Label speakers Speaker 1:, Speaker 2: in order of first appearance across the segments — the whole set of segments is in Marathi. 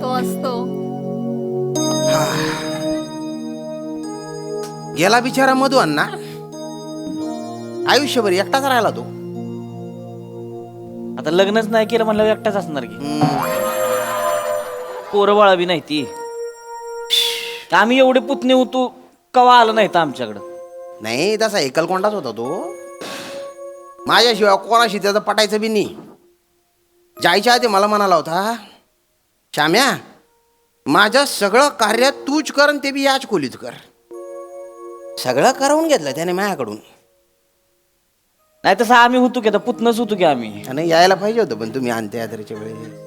Speaker 1: तो असतो.
Speaker 2: गेला बिचारा मधू अण्णा, आयुष्यभर एकटाच राहिला तो.
Speaker 3: आता लग्नच नाही केलं म्हणलं एकटाच असणार की. पोरं बाळा बी नाही ती. आम्ही एवढे पुतणे होतो कवा आलं नाही तर आमच्याकडं.
Speaker 2: नाही तसा एकलकोंडाच होता तो. माझ्याशिवाय कोणाशी त्याचं पटायचं बी नाही. जायच्या आधी मला म्हणाला होता, श्याम्या माझं सगळं कार्य तूच कर आणि ते बी याच खोलीत कर. सगळं करवून घेतलं त्याने माझ्याकडून.
Speaker 3: नाही तसं आम्ही होतो की आता पुतणंच होतो की आम्ही.
Speaker 2: आणि यायला पाहिजे होतं पण तुम्ही अंत्ययात्रेच्या वेळेस.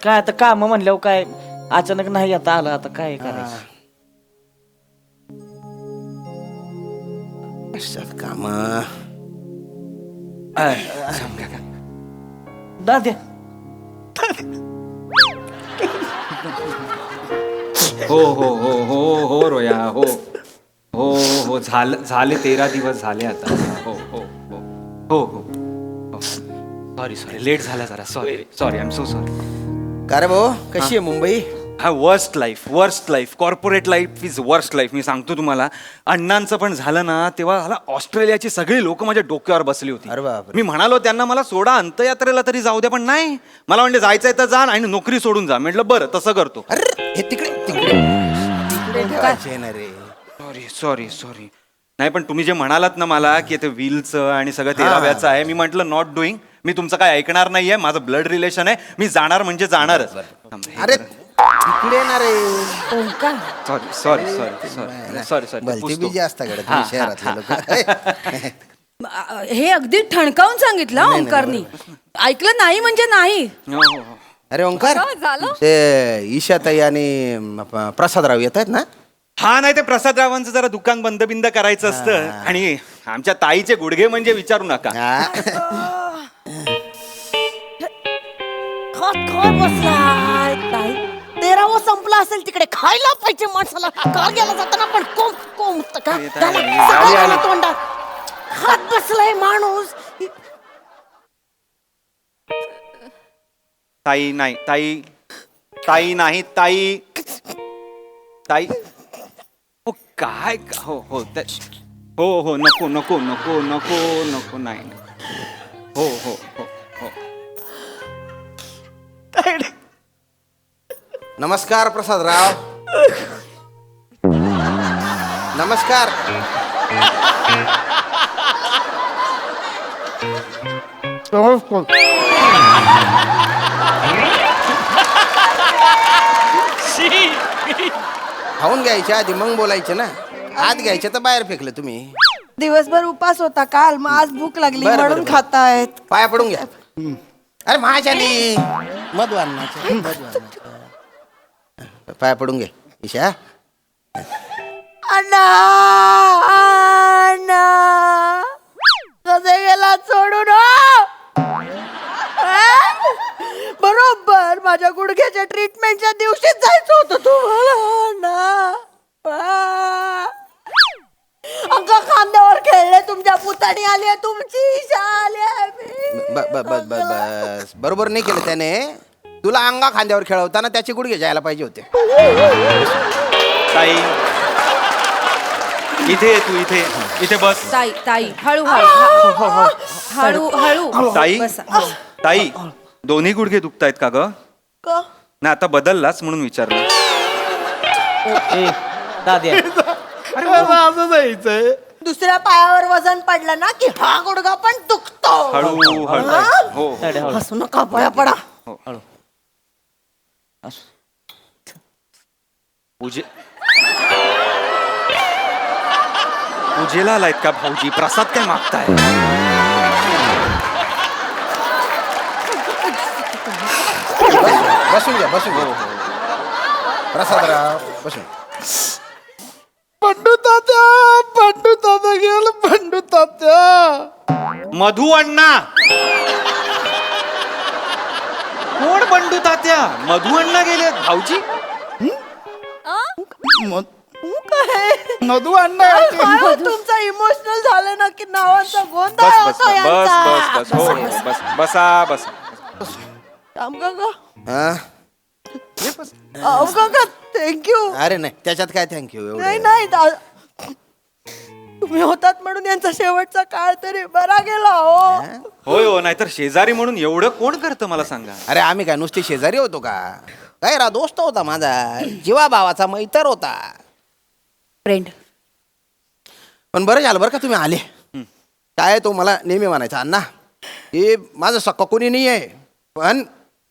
Speaker 3: काय आता काम म्हणल्यावर काय अचानक नाही आता आलं, आता काय करायचं.
Speaker 2: असतात काम.
Speaker 3: दाद्या
Speaker 4: हो हो हो हो हो रोया हो हो हो झाले 13 दिवस झाले आता. हो हो हो हो हो सॉरी लेट झाला जरा. Sorry I am so sorry.
Speaker 2: का रे भाऊ, कशी आहे मुंबई?
Speaker 4: हा worst life corporate life is worst life. मी सांगतो तुम्हाला, अण्णांचं पण झालं ना तेव्हा मला ऑस्ट्रेलियाची सगळी लोक माझ्या डोक्यावर बसली होती.
Speaker 2: अरे बापरे.
Speaker 4: मी म्हणालो त्यांना मला सोडा अंत्ययात्रेला तरी जाऊ द्या, पण नाही. मला म्हणजे जायचंय तर जा आणि नोकरी सोडून जा. म्हटलं बरं तसं करतो.
Speaker 2: अरे हे तिकडे तिकडे ठेवायचे ना रे.
Speaker 4: सॉरी नाही पण तुम्ही जे म्हणालात ना मला की ते व्हीलचं आणि सगळं 13व्याचं आहे, मी म्हटलं नॉट डुईंग. मी तुमचं काय ऐकणार नाहीये. माझं ब्लड रिलेशन आहे. मी जाणार म्हणजे जाणारच.
Speaker 2: अरे तिकडे ना रे.
Speaker 4: सॉरी
Speaker 2: भलती बिजी असता कडे शहरातले लोक.
Speaker 1: हे अगदी ठणकावून सांगितलं ओंकारनी. ऐकलं नाही म्हणजे नाही.
Speaker 2: अरे ओंकार,
Speaker 1: झालं?
Speaker 2: ते ईशाताई आणि प्रसादराव येत आहेत ना?
Speaker 4: हा नाही ते प्रसादरावांचं जरा दुकान बंद बिंद करायचं असतं. आणि आमच्या ताईचे गुडघे म्हणजे विचारू नका.
Speaker 5: बसलाय ताई. 13वा संपला असेल तिकडे. खायला पाहिजे माणसाला. का गेला जाताना पण कोम तोंडात खात बसलाय माणूस.
Speaker 4: ताई नाही ताई हो काय हो हो हो नको नाही. हो हो हो हो.
Speaker 2: नमस्कार प्रसादराव. नमस्कार. खाऊन घ्यायच्या आधी मग बोलायचं ना. आत घ्यायचं तर बाहेर फेकलं तुम्ही.
Speaker 5: दिवसभर उपास होता काल, मग आज भूक लागली
Speaker 2: बरं,
Speaker 5: म्हणून
Speaker 2: बरं.
Speaker 5: खातायत.
Speaker 2: पाया पडून घ्या. अरे माझ्यानी मधू अण्णाच्या पाया पडून घे ईशा.
Speaker 5: अण्णा अण्णा कसे गेला सोडून हो? बरोबर माझ्या गुडघ्याच्या ट्रीटमेंटच्या दिवशीच जायचं होतं तुम्हाला अण्णा. अंका खांद्यावर खेळले, तुमच्या पुतणी आली, तुमची ईशा आली.
Speaker 2: बस बरोबर नाही केलं त्याने. तुला अंगा खांद्यावर खेळवताना त्याचे गुडघे जायला पाहिजे होते.
Speaker 4: ताई इथे तू इथे बस.
Speaker 1: ताई हळू
Speaker 4: ताई
Speaker 1: बसा.
Speaker 4: ताई दोन्ही गुडघे दुखतायत का ग?
Speaker 5: का?
Speaker 4: ना आता बदललाच म्हणून विचारलं.
Speaker 3: दाद्या
Speaker 2: असं जायचंय.
Speaker 5: दुसऱ्या पायावर वजन पडलं ना की हा गुडघा पण दुखतो.
Speaker 4: हळू हळू
Speaker 5: हा?
Speaker 4: हो हो.
Speaker 5: हसू नका, पाया पडा.
Speaker 4: पूजेला आलायत का भाऊजी? प्रसाद काय मागताय?
Speaker 2: बसून घ्या. प्रसादराव बसून.
Speaker 6: पंडू तात्या गेल. पंडू तात्या.
Speaker 4: मधू अण्णा. कोण बंडू तात्या? मधू अण्णा गेले भाऊजी.
Speaker 5: काय
Speaker 6: मधू अण्णा
Speaker 5: काय हो, तुमचा इमोशनल झालं ना की नावांचा गोंधळ
Speaker 4: बस बस
Speaker 5: होतो
Speaker 4: बस
Speaker 5: यांचा.
Speaker 4: बस बस हो हो, बस बसा बसा
Speaker 5: राम काका
Speaker 2: हा?
Speaker 5: अहो काका थँक्यू.
Speaker 2: अरे नाही त्याच्यात काय थँक्यू
Speaker 5: नाही
Speaker 2: एवढं
Speaker 5: नाही तुम्ही होतात म्हणून यांचा शेवटचा काळ तरी बरा गेला हो.
Speaker 4: होय हो नाहीतर शेजारी म्हणून एवढं कोण करतं मला सांगा.
Speaker 2: अरे आम्ही काय नुसते शेजारी होतो का काय रा दोस्त होता माझा जीवा भावाचा मैत्र होता.
Speaker 1: फ्रेंड.
Speaker 2: पण बरं झालं बरं का तुम्ही आले. काय तो मला नेहमी म्हणायचा अण्णा हे माझं सक्क कोणी नाही आहे पण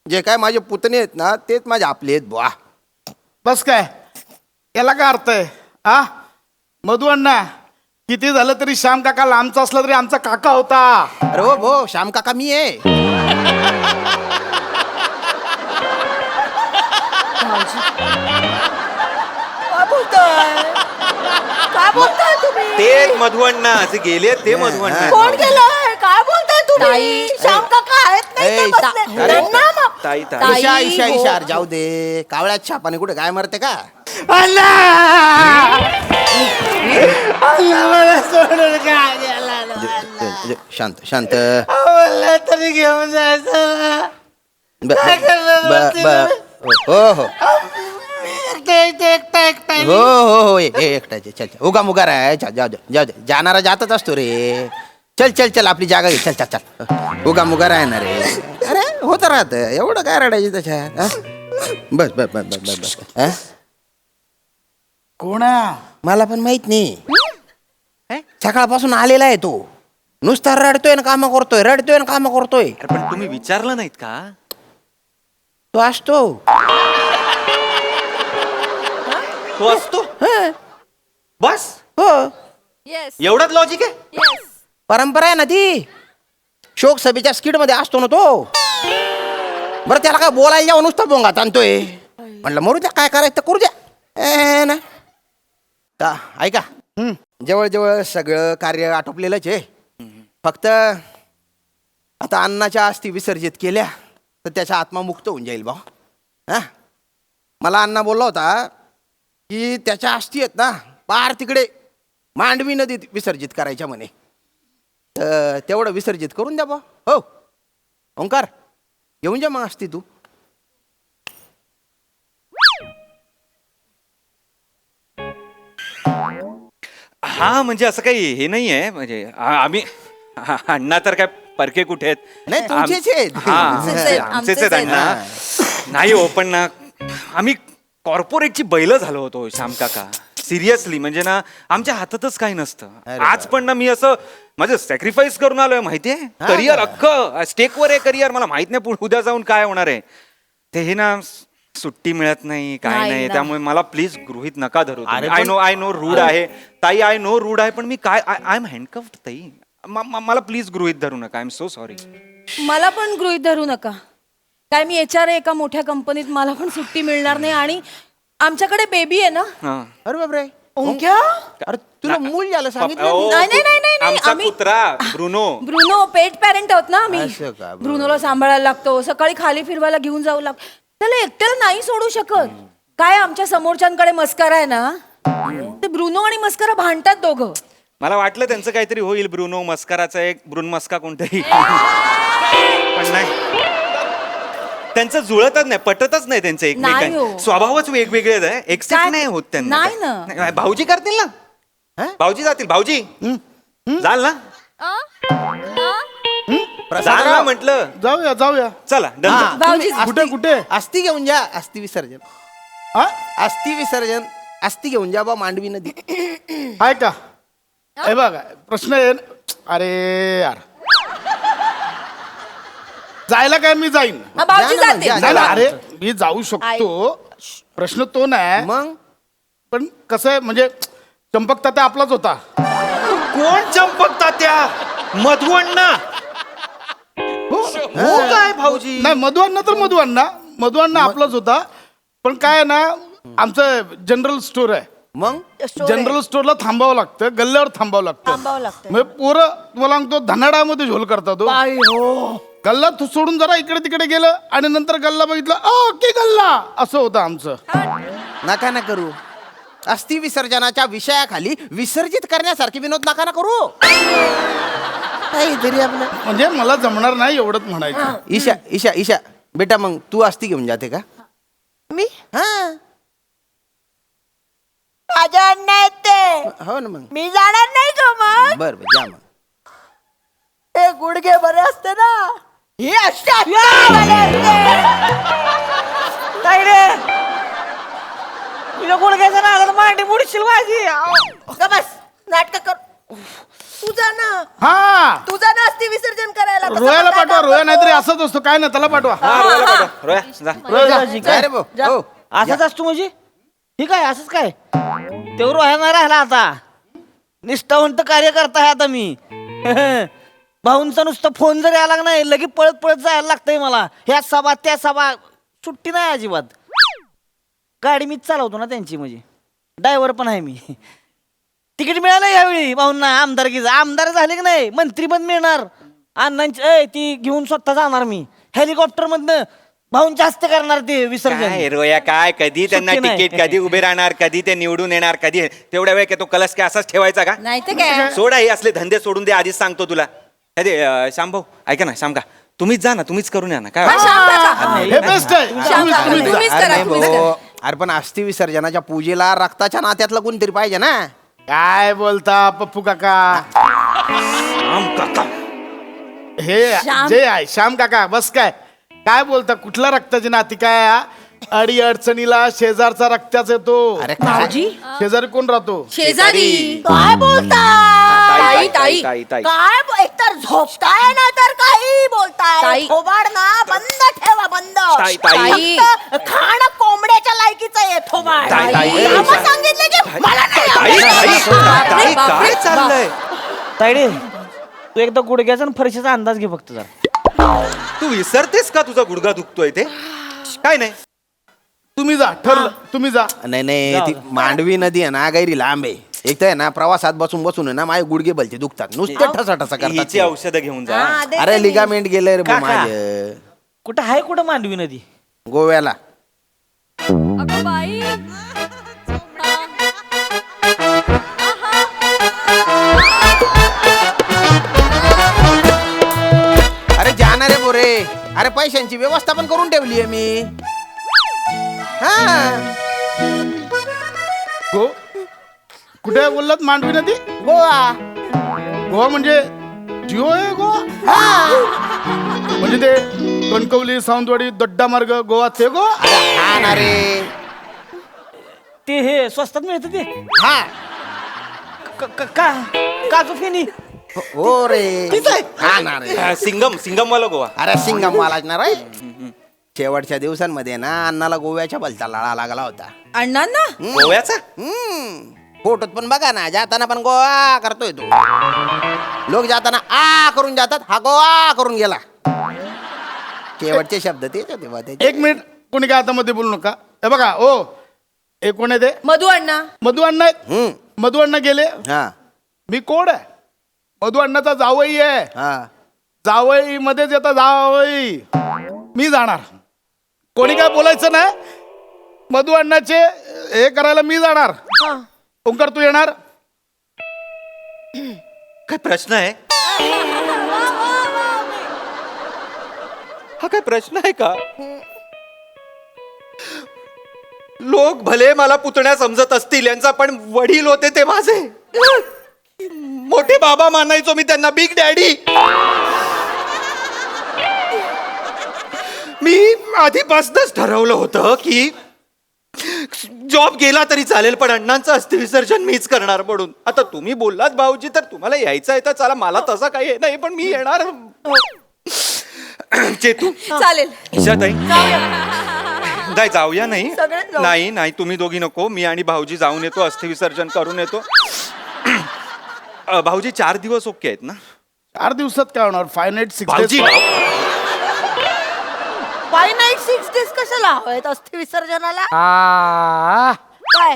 Speaker 2: जे काय माझे पुतणे आहेत ना तेच माझे आपले आहेत बुवा.
Speaker 6: बस काय याला काय अर्थ आहे हा मधू अण्णा किती झालं तरी श्याम काका लांबचा असला तरी आमचा काका होता.
Speaker 2: अरे हो भो श्याम काका मी आहे.
Speaker 5: काय बोलताय काय बोलताय तुम्ही?
Speaker 4: ते मधुअण्णा जे गेले ते मधुअण्णा
Speaker 5: कोण गेलंय काय बोलताय तुम्ही?
Speaker 1: ताई.
Speaker 5: श्याम काका आहेत नाही ते
Speaker 2: ए,
Speaker 5: बसले.
Speaker 2: अरे.
Speaker 5: त्यांना मग-
Speaker 4: ताई ताई
Speaker 1: ताई,
Speaker 2: ईशा ईशा
Speaker 1: हो.
Speaker 2: ईशार जाऊ दे कावळ्यात छापाने कुठे काय मरते का.
Speaker 6: अण्णा अण्णा मला सोडून काय गेला
Speaker 2: शांत शांत
Speaker 6: मला तरी घेऊन जायचं काय करणार
Speaker 2: हो हो
Speaker 6: एकटा एकटा
Speaker 2: हो हो हो एकटाचे चल चल उगा मुगा राय जाऊ दे जाऊ दे जाणारा जातच असतो रे. चल चल चल आपली जागा घे चल चल चल उगा मुगा राहणार रे. अरे होत राहत एवढं काय रडायचं त्याच्यात हा? बस बस बस बस बस बस हा?
Speaker 6: कोण आहे?
Speaker 2: मला पण माहित नाही सकाळपासून आलेला आहे तो नुसता रडतोय ना कामं करतोय रडतोय ना कामं करतोय.
Speaker 4: अरे पण तुम्ही विचारलं नाहीत का.
Speaker 2: तो असतो
Speaker 4: तो असतो
Speaker 2: हं.
Speaker 4: बस
Speaker 2: हो
Speaker 1: येस
Speaker 4: एवढाच लॉजिक आहे.
Speaker 1: येस.
Speaker 2: परंपरा आहे ना ती शोक सभेच्या स्किट मध्ये असतो ना तो. बरं त्याला काय बोलायला जाऊन नुसता बोंगात आणतोय म्हणलं मरू द्या काय करायचं तर करू द्या ना ता ऐका जवळजवळ सगळं कार्य आटोपलेलंच आहे. फक्त आता अन्नाच्या अस्थी विसर्जित केल्या तर त्याचा आत्मा मुक्त होऊन जाईल बा. हा मला अण्णा बोलला होता की त्याच्या अस्थी आहेत ना पार तिकडे मांडवी नदीत विसर्जित करायच्या म्हणे. तर तेवढं विसर्जित करून द्या बा. हो ओंकार घेऊन जा मग अस्थी तू.
Speaker 4: हा म्हणजे असं काही हे नाही आहे म्हणजे आम्ही अण्णा तर काय परके कुठे आहेत.
Speaker 2: नाही, तुमचेच आहेत.
Speaker 4: हा,
Speaker 1: आमचेच आहेत,
Speaker 4: आमचेच
Speaker 1: आमचेच
Speaker 4: आहेत अण्णा. नाही हो पण ना आम्ही कॉर्पोरेटची बैल झालो होतो श्याम काका. सिरियसली म्हणजे ना आमच्या हातातच काही नसतं.
Speaker 2: अरे
Speaker 4: आज पण ना मी असं माझं सॅक्रिफाईस करून आलोय माहितीये.
Speaker 2: हा
Speaker 4: करिअर
Speaker 2: का?
Speaker 4: अख्खं स्टेकवर आहे करिअर. मला माहित नाही उद्या जाऊन काय होणार आहे ते. हे ना सुट्टी मिळत नाही काय
Speaker 1: नाही
Speaker 4: नाही
Speaker 1: ना.
Speaker 4: त्यामुळे मला प्लीज गृहीत नका धरू.
Speaker 2: अरे
Speaker 4: आय नो रूढ आहे ताई. आय नो रूढ आहे पण मी काय आय एम हँडकफ्ड ताई. मला प्लीज गृहीत धरू नका. I am so sorry.
Speaker 1: मला पण गृहीत धरू नका. काय मी HR आहे एका मोठ्या कंपनीत. मला पण सुट्टी मिळणार नाही आणि आमच्याकडे बेबी आहे ना.
Speaker 2: अरे बापरे
Speaker 5: ओंक्या?
Speaker 2: अरे तुला मूल झालं सांगितलं
Speaker 4: ओ,
Speaker 2: मी.
Speaker 1: नाही, नाही, नाही, नाही, नाही.
Speaker 4: आमचा
Speaker 1: आम्ही-
Speaker 4: कुत्रा ब्रुनो.
Speaker 1: ब्रुनो पेट पॅरेंट आहोत ना आम्ही.
Speaker 2: असं का? बरं.
Speaker 1: ब्रुनोला सांभाळायला लागतो. सकाळी खाली फिरवायला घेऊन जाऊ लागतो. त्याला एकट्याला नाही सोडू शकत. काय आमच्या समोरच्यांकडे मस्करा आहे ना ते ब्रुनो आणि मस्करा भांडतात दोघं.
Speaker 4: मला वाटलं त्यांचं काहीतरी होईल. ब्रुनो मस्कराचा एक ब्रुन मस्का कोणतरी पण नाही. त्यांचं जुळतच नाही पटतच नाही त्यांचं
Speaker 1: नाही
Speaker 4: एकमेकांचं.
Speaker 1: हो.
Speaker 4: स्वभावच वेगवेगळे आहे. एक्सेप्ट
Speaker 1: काय?
Speaker 4: नाही होत त्यांना.
Speaker 1: नाही ना.
Speaker 4: नाही, भाऊजी करतील ना.
Speaker 2: हा?
Speaker 4: भाऊजी जातील. भाऊजी जाल ना. जाल ना
Speaker 2: प्रसादराव,
Speaker 4: म्हटलं.
Speaker 6: जाऊया जाऊया
Speaker 4: चला
Speaker 2: हा,
Speaker 4: डन.
Speaker 1: भाऊजी
Speaker 2: तुम्ही
Speaker 6: कुठे
Speaker 2: अस्थी-
Speaker 6: कुठे
Speaker 2: अस्थी घेऊन जा. अस्थि विसर्जन
Speaker 6: हा
Speaker 2: अस्थि विसर्जन अस्थि घेऊन जा बा मांडवी नदी.
Speaker 6: आहे का हे बघ प्रश्न आहे अरे यार जायला काय मी जाईन
Speaker 1: हा, भाऊजी
Speaker 2: जा ना,
Speaker 1: जाते.
Speaker 2: जा,
Speaker 6: नाही ना,
Speaker 2: जा.
Speaker 6: अरे मी जाऊ शकतो प्रश्न तो नाही
Speaker 2: मग
Speaker 6: पण कसं आहे म्हणजे चंपक तात्या आपलाच होता.
Speaker 4: कोण चंपकता त्या मधुअण्णा. हो काय भाऊजी.
Speaker 6: नाही मधुअण्णा आपलाच होता पण काय आहे ना आमचं जनरल स्टोर आहे.
Speaker 2: मग
Speaker 6: जनरल स्टोरला थांबावं लागतं गल्ल्यावर थांबावं लागतं.
Speaker 5: थांबावं लागतं.
Speaker 6: म्हणजे पोरं तुम्हाला सांगतो धनाडामध्ये झोल करतात तो.
Speaker 5: बाई हो.
Speaker 6: गल्ला सोडून जरा इकडे तिकडे गेलं आणि नंतर गल्ला बघितला ओके गल्ला असं होतं आमचं.
Speaker 2: नका ना करू अस्थि विसर्जनाच्या विषयाखाली विसर्जित करण्यासारखे विनोद नका ना करू. काहीतरी आपलं.
Speaker 6: म्हणजे मला जमणार नाही एवढंच म्हणायचं.
Speaker 2: ईशा ईशा ईशा बेटा, मग तू अस्थि घेऊन जाते का?
Speaker 5: मी
Speaker 2: हा
Speaker 5: माझ्या अण्णा येते,
Speaker 2: हो ना मग.
Speaker 5: मी जाणार नाही का मग?
Speaker 2: बर बर जा मग.
Speaker 5: ते गुडघे बरे असते ना, हे अशा बरे असते.
Speaker 3: ताईडे तुझ्या गुडघ्याच्या नादाला मांडी बुडशील माझी.
Speaker 5: ग बस, नाटक कर. तुझा ना,
Speaker 6: हा
Speaker 5: तुझा ना अस्थि विसर्जन करायला. तसं
Speaker 6: रोयाला
Speaker 5: काय
Speaker 6: पाठवा.
Speaker 5: काम
Speaker 6: रोया
Speaker 5: करतो?
Speaker 6: नाहीतरी असंच असतो. काय नाही, त्याला पाठवा.
Speaker 4: हा, रोयाला पाठव. रोया, जा.
Speaker 2: काय रे भाऊ? हो
Speaker 3: असंच असतो म्हणजे ठीक आहे. असंच काय तेवढं रोह्या नाही राहिला आता. निष्ठावंत कार्य करता आता मी. भाऊंचा नुसतं फोन जरी आला नाही लगे पळत पळत जायला लागतंय मला. ह्या सभा त्या सभा, सुट्टी नाही अजिबात. गाडी मीच चालवतो ना त्यांची, म्हणजे ड्रायव्हर पण आहे मी. तिकीट मिळालं यावेळी भाऊंना आमदारकीचं. आमदार झाले की नाही मंत्री पण मिळणार. अण्णांची ती घेऊन स्वतः जाणार मी हेलिकॉप्टर मधनं. भाऊंच्या हस्ते करणार ते विसर्जन.
Speaker 4: काय रोया, काय कधी त्यांना
Speaker 3: सुट्टी नाही.
Speaker 4: तिकीट, कधी उभे राहणार, कधी ते निवडून येणार, कधी तेवढ्या वेळ काय तो कलश काय असाच ठेवायचा का?
Speaker 1: नाही तर काय.
Speaker 4: सोडा हे असले धंदे सोडून दे. आधीच सांगतो तुला. अरे श्यामभाऊ ऐका ना, श्याम का तुम्हीच जा ना, तुम्हीच करून या ना. काय
Speaker 1: हा,
Speaker 4: वाटतं?
Speaker 1: शांत का?
Speaker 6: हे बेस्ट आहे.
Speaker 1: शांत का?
Speaker 6: तुम्हीच जा.
Speaker 1: तुम्हीच
Speaker 2: अरे
Speaker 1: करा,
Speaker 2: नाही
Speaker 1: तुम्हीच
Speaker 2: भाऊ.
Speaker 1: करा.
Speaker 2: अरे पण अस्थि विसर्जनाच्या पूजेला रक्ताच्या नात्यातलं कोणतरी पाहिजे ना.
Speaker 6: काय बोलता पप्पू काका?
Speaker 4: श्याम काका
Speaker 6: हे
Speaker 1: श्याम.
Speaker 6: जे आहे श्याम काका. बस काय बोलता? कुठला रक्ताची नाती काय हा? अडी अडचणीला शेजारचा रक्ताच येतो.
Speaker 2: अरे काय?
Speaker 1: भाऊजी
Speaker 6: शेजारी कोण राहतो?
Speaker 1: शेजारी.
Speaker 5: काय बोलता?
Speaker 1: ताई, ताई.
Speaker 5: काय एकतर झोपताय ना तर काही बोलताय.
Speaker 1: ताई.
Speaker 5: थोबाड ना बंद ठेवा, बंद.
Speaker 4: ताई, ताई.
Speaker 5: फक्त खाणं कोंबड्याच्या लायकीचं आहे थोबाड.
Speaker 4: ताई, ताई.
Speaker 5: आम्हा सांगितलं की मला नाही
Speaker 4: ताई,
Speaker 5: आवडत.
Speaker 4: ताई, काय चाललंय?
Speaker 3: ताईडे तू एकदा गुडघ्याचा आणि फरशीचा अंदाज घे फक्त जरा.
Speaker 4: तू विसरतेस का तुझा गुडघा दुखतोय ते? काय नाही.
Speaker 6: तुम्ही जा, ठरलं. तुम्ही जा.
Speaker 2: नाही नाही, ती मांडवी नदी आहे ना, गैरी लांब आहे. एक तर आहे ना, प्रवासात बसून बसून आहे ना माझे गुडघे भलते दुखतात. नुसते ठसा ठसा करतात
Speaker 4: हिची
Speaker 2: ते.
Speaker 4: औषधं घेऊन जा.
Speaker 5: हा, देते
Speaker 2: अरे
Speaker 5: मी.
Speaker 2: लिगामेंट गेले रे भाऊ
Speaker 3: काका.
Speaker 2: माझे
Speaker 3: कुठं आहे कुठं मांडवी नदी?
Speaker 2: गोव्याला. अरे जाणार रे बोरे. अरे पैशांची व्यवस्था पण करून ठेवली आहे मी. हा
Speaker 6: गो कुठे बोललात? मांडवी नदी?
Speaker 5: गोवा.
Speaker 6: गोवा म्हणजे जिओ आहे गोवा? म्हणजे ते कणकवली, सावंतवाडी, दड्डा मार्ग गोवा ते गोवा?
Speaker 2: अरे हा ना रे.
Speaker 3: ते हे स्वस्तात मिळतं ते.
Speaker 2: हा
Speaker 3: काजू फेनी.
Speaker 2: हो रे. हा ना रे.
Speaker 4: सिंगम वाला गोवा.
Speaker 2: अरे सिंगम वालाच ना रे. शेवटच्या दिवसांमध्ये ना अण्णाला गोव्याच्या भलता लळा लागला होता.
Speaker 1: अण्णांना
Speaker 4: गोव्याचा
Speaker 2: फोटोत पण बघा ना, जाताना पण गोवा करतोय तो. लोक जाताना आ करून जातात, हा गोवा करून गेला. शेवटचे शब्द तेच होते बा त्याचे.
Speaker 6: एक मिनिट, कोणी काय आता मध्ये बोलू नका. हे बघा ओ, हे कोण आहे ते?
Speaker 1: मधू अण्णा.
Speaker 6: मधु अण्णा आहेत. मधु अण्णा गेले.
Speaker 2: हा
Speaker 6: मी कोण आहे? मधु अण्णाचा जावई आहे.
Speaker 2: हा.
Speaker 6: जावई मध्येच येतात जावई. मी जाणार. कोणी काय बोलायचं नाही. मधु अण्णाचे हे करायला मी जाणार. ओंकार तू येणार?
Speaker 4: काय प्रश्न आहे? हा काय प्रश्न आहे का? लोक भले मला पुतण्या समजत असतील, यांचा पण वडील होते ते माझे मोठे बाबा मानायचो मी त्यांना, बिग डॅडी. मी आधीपासूनच ठरवलं होतं की जॉब गेला तरी चालेल, पण अण्णांचं अस्थि विसर्जन मीच करणार म्हणून. आता तुम्ही बोललात भाऊजी, तर तुम्हाला यायचं आहे तर चला, मला तसं काही नाही, पण मी येणार. चेतू,
Speaker 1: चालेल.
Speaker 4: ईशाताई, नाही जाऊया. नाही
Speaker 1: सगळेच जाऊ.
Speaker 4: नाही नाही, तुम्ही दोघी नको, मी आणि भाऊजी जाऊन येतो, अस्थि विसर्जन करून येतो. भाऊजी 4 दिवस ओके आहेत ना?
Speaker 6: 4 दिवसात काय होणार? 5 नाईट 6
Speaker 4: भाऊजी
Speaker 5: फाय नाईट 6 डेज कशाला हवेत अस्थि विसर्जनाला? काय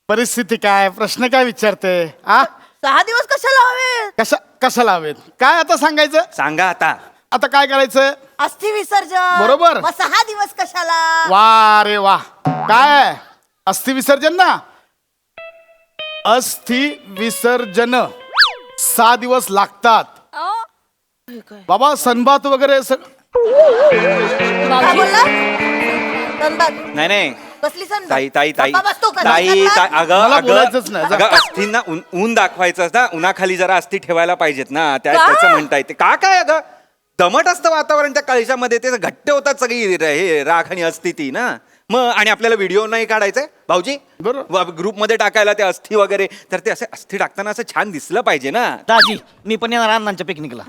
Speaker 6: परिस्थिती काय? प्रश्न काय विचारते? आ
Speaker 5: 6 दिवस कशाला हवेत?
Speaker 6: कशाला हवेत? काय आता सांगायचं?
Speaker 4: सांगा आता.
Speaker 6: आता काय करायचं?
Speaker 5: अस्थि विसर्जन.
Speaker 6: बरोबर.
Speaker 5: मग 6 दिवस कशाला?
Speaker 6: वा रे वा. काय अस्थि विसर्जन ना, अस्थि विसर्जन 6 दिवस लागतात बाबा. सनबात वगैरे
Speaker 5: काय बोलला? सनबात.
Speaker 4: नाही नाही
Speaker 5: कसली सनबात?
Speaker 4: ताई ताई ताई
Speaker 5: गप्पा बस तू, कसली
Speaker 4: ताई
Speaker 5: सनबात?
Speaker 4: ताई, अगं
Speaker 6: मला
Speaker 4: अगं
Speaker 6: बोलायचंच नाही, जा.
Speaker 4: अगं अस्थींना ऊन दाखवायचं ना, उन्हाखाली जरा अस्थी ठेवायला पाहिजेत ना,
Speaker 1: का?
Speaker 4: त्याचं म्हणता येते का काय अगं दमट असतं वातावरण त्या कळशामध्ये, ते घट्ट होतात सगळी हे राख आणि अस्थी ती ना. मग आणि आपल्याला व्हिडिओ नाही काढायचंय भाऊजी,
Speaker 6: बरोबर.
Speaker 4: ग्रुपमध्ये टाकायला ते अस्थी वगैरे, तर ते असे अस्थी टाकताना असं छान दिसलं पाहिजे ना.
Speaker 3: दाजी मी पण येणार अण्णांच्या पिकनिकला.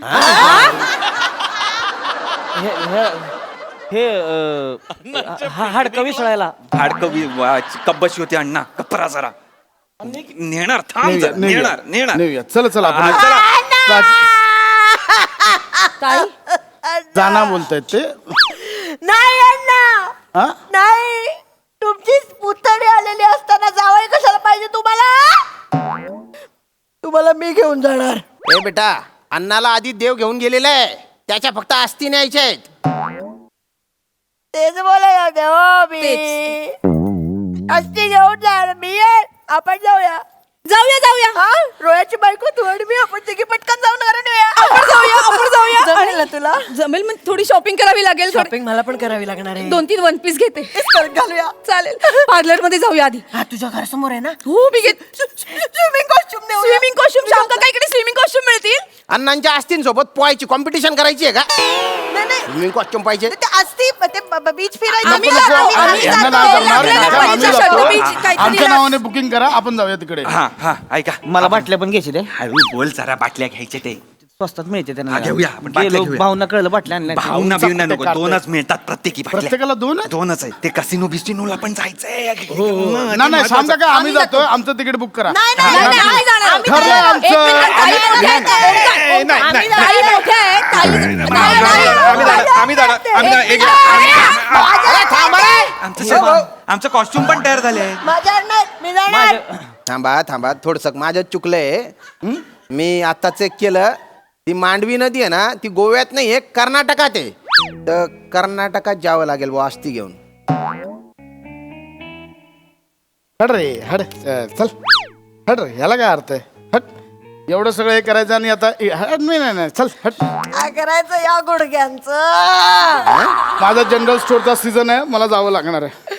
Speaker 3: हे हाडकं विसळायला.
Speaker 4: कब्बशी होती अण्णा, कपरा जरा नेणार, थांब
Speaker 6: नेऊया,
Speaker 4: जरा,
Speaker 6: नेऊया.
Speaker 4: नेणार
Speaker 6: नेऊया. चला चला
Speaker 4: हा,
Speaker 6: आपण
Speaker 4: चला.
Speaker 1: ताई
Speaker 6: जाना बोलतायत ते.
Speaker 5: नाही अण्णा,
Speaker 6: हा?
Speaker 5: नाही. तुमचीच पुतणी आलेली असताना जावई कशाला पाहिजे तुम्हाला? तुम्हाला मी घेऊन जाणार.
Speaker 2: ए बेटा, अण्णाला आधी देव घेऊन गेलेला आहे, त्याच्या फक्त अस्थी न्यायच्या आहेत.
Speaker 5: तेच बोलायला देवा मी. अस्थि घेऊन जाणार मी. आपण जाऊया.
Speaker 1: जाऊया
Speaker 5: हा, रोयाची बायको तू आणि मी, आपण तिघी पटकन जाऊन घरात येऊया.
Speaker 1: आपण जाऊया.
Speaker 5: जमेल ना तुला?
Speaker 1: जमेल, मग थोडी शॉपिंग करावी लागेल.
Speaker 5: शॉपिंग मला पण करावी लागणार आहे.
Speaker 1: 2-3 वन पीस घेते.
Speaker 5: घालूया.
Speaker 1: चालेल, पार्लर मध्ये जाऊया आधी.
Speaker 5: हा, तुझ्या घरासमोर आहे ना?
Speaker 1: हो मी घेत.
Speaker 5: स्विमिंग कॉस्ट्युम नेऊ.
Speaker 1: स्विमिंग कॉस्ट्युम शाम का इकडे स्विमिंग कॉस्ट्युम मिळतील.
Speaker 2: अण्णांच्या अस्थींसोबत पोहायची कॉम्पिटिशन करायची आहे का?
Speaker 5: नाही नाही,
Speaker 2: स्विमिंग कॉस्ट्युम पाहिजे.
Speaker 5: ते असती ते बीच फिरायचं.
Speaker 1: आम्ही
Speaker 6: नको,
Speaker 1: जातो,
Speaker 6: नको.
Speaker 1: आम्ही
Speaker 6: यांना
Speaker 1: जातो.
Speaker 6: नाही जमणार.
Speaker 1: आपल्याला
Speaker 6: नका, आम्ही
Speaker 1: पाहिजे
Speaker 6: जातो.
Speaker 1: शर्ट, बीच, काहीतरी
Speaker 6: आमच्या
Speaker 1: लाव.
Speaker 6: नावाने बुकिंग करा, आपण जाऊया तिकडे.
Speaker 4: हा हा ऐका,
Speaker 3: मला बाटल्या पण घ्यायची ते
Speaker 4: हळू बोल जरा, बाटल्या घ्यायचे ते
Speaker 3: स्वस्तात मिळते त्यांना.
Speaker 4: हा, घेऊया, आपण बाटल्या
Speaker 3: गेलो,
Speaker 4: घेऊया.
Speaker 3: भाऊंना कळलं बाटल्या आणल्या.
Speaker 4: भावना
Speaker 6: उंचा
Speaker 4: बिवना
Speaker 6: कुठे
Speaker 4: नको,
Speaker 6: काढतोय?
Speaker 4: 2च मिळतात प्रत्येकी बाटल्या.
Speaker 6: प्रत्येकाला 2 आहे?
Speaker 4: 2च आहे. ते कसिनो बिस्टिनोला पण जायचंय.
Speaker 6: नाही नाही, सांग का आम्ही जातोय, आमचं तिकीट बुक करा.
Speaker 5: नाही नाही नाही, आम्ही जाणार. आम्ही
Speaker 6: ठरलंय
Speaker 5: जाणार.
Speaker 6: आमचं.
Speaker 5: एक मिनिट, ताई मोठ्या आहेत.
Speaker 4: नाही, नाही,
Speaker 5: आम्ही
Speaker 4: नाही.
Speaker 5: जाणार.
Speaker 1: ताई मोठ्या आहेत, ताई-
Speaker 4: आम्ही जाणार. आमचं कॉस्ट्युम पण तयार झाले आहे.
Speaker 5: माझ्या नाही, मी जाणार.
Speaker 2: थांबा थांबा, थोडस माझं चुकलंय. मी आता चेक केलं, ती मांडवी नदी आहे ना, ती गोव्यात नाही, एक कर्नाटकात आहे. तर कर्नाटकात जावं लागेल बुवा अस्थी घेऊन.
Speaker 6: हट रे हट. चल हट रे, ह्याला काय अर्थ आहे? हट. एवढं सगळं हे करायचं आणि आता हट. नाही नाही नाही, चल हट.
Speaker 5: काय करायचं या गुडघ्यांचं?
Speaker 6: माझा जनरल स्टोअरचा सीझन आहे, मला जावं लागणार आहे.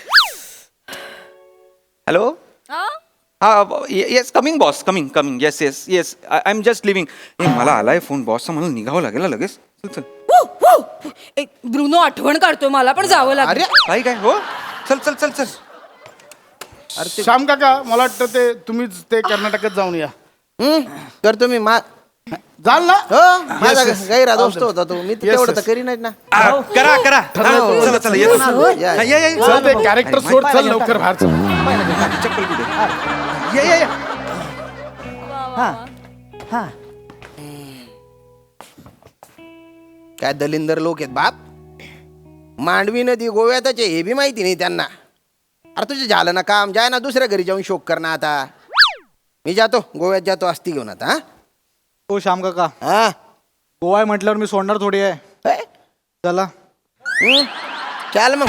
Speaker 4: हॅलो हा yes, coming boss, coming coming. Yes yes yes, I am just living. मला आलाय फोन बॉसचा, मला निघावं लागेल ना लगेच. चल चल.
Speaker 1: एक ब्रुनो आठवण काढतोय, मला पण जावं लागेल.
Speaker 2: अरे
Speaker 4: काय काय हो, चल चल चल चल.
Speaker 6: श्याम काका, मला वाटतं ते तुम्हीच ते कर्नाटकात जाऊन या.
Speaker 2: करतो मी.
Speaker 6: जाल ना?
Speaker 2: हो, माझा गैरा दोस्त होता तो. मी तेवढं तर
Speaker 6: yes.
Speaker 2: करीनच ना.
Speaker 4: करा करा. हा, चला चला, येतो ना.
Speaker 2: या,
Speaker 4: हा, या.
Speaker 6: चल ते कॅरेक्टर सोड, चल लवकर बाहेर चल.
Speaker 4: चप्पल कुठे? या.
Speaker 3: हा
Speaker 2: काय दलिंदर लोक आहेत बाप. मांडवी नदी गोव्यातच आहे, हे बी माहिती नाही त्यांना. अरे तुझे झालं ना काम, जाय ना दुसऱ्या घरी जाऊन शोक कर ना. आता मी जातो, गोव्यात जातो अस्थी घेऊन आता. हा
Speaker 7: हो श्याम काका,
Speaker 2: हा
Speaker 7: गोवा आहे म्हटल्यावर मी सोडणार थोडी आहे.
Speaker 2: हे?
Speaker 7: चला.
Speaker 2: चल मग.